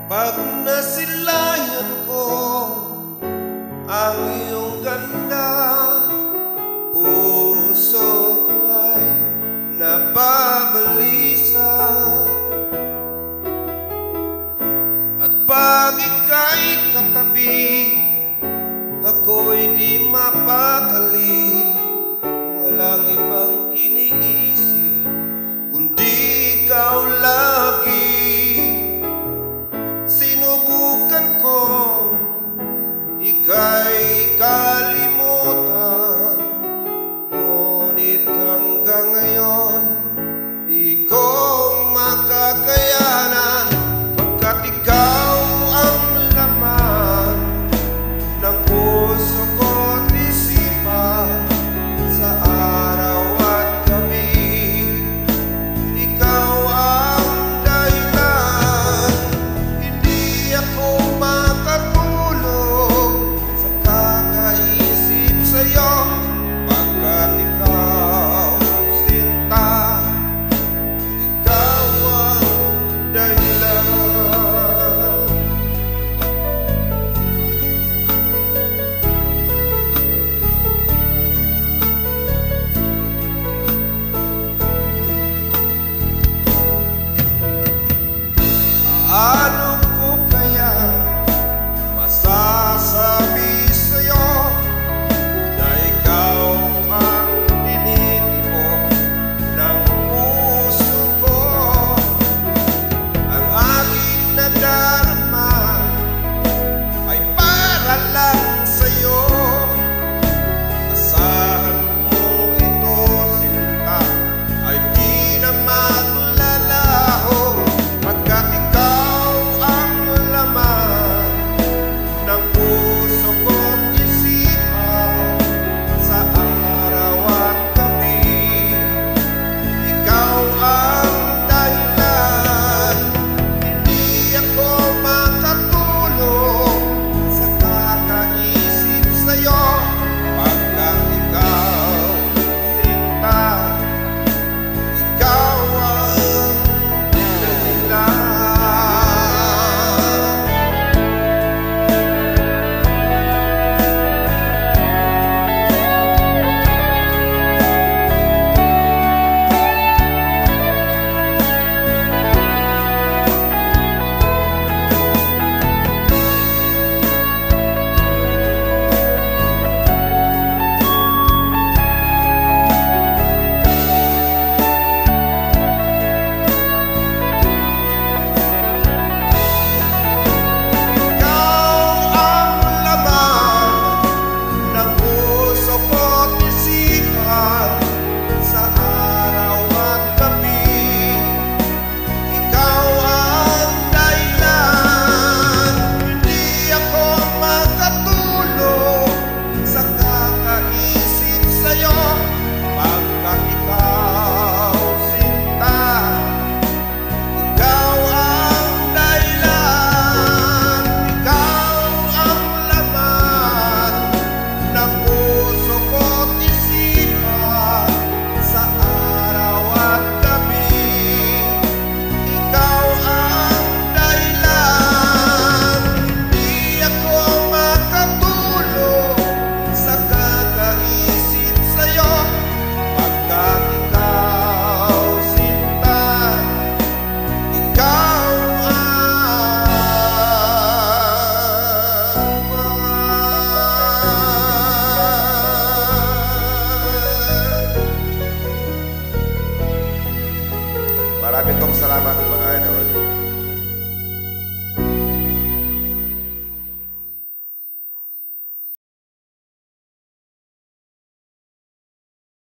Pag nasilayan ko ang iyong ganda, puso ko ay nababalisa. At pag ika'y katabi, ako'y di mapakali. Walang ibang iniisip kundi ikaw lagi. Sinubukan ko ika'y kalimutan, ngunit hanggang ngayon di ko makakayanan, pagkat ikaw ang laman ng puso ko't isipan sa araw at gabi. Ikaw ang dahilan, hindi ako makatulog sa kakaisip sa'yo, pagkat ikaw sinta, ikaw ang dahilan. Ano ko kaya masasabi sa'yo na ikaw ang tinitibok ng puso ko? Ang aking nadarama ay para lang sa'yo. Asahan mo ito, sinta, ay di na maglalaho, pagkat ikaw ang laman ng puso ko't isipan sa araw at gabi. Ikaw ang dahilan, hindi ako makatulog sa kakaisip sa'yo, pagkat ikaw sinta, ikaw ang dahilan. Maraming salamat mga idol.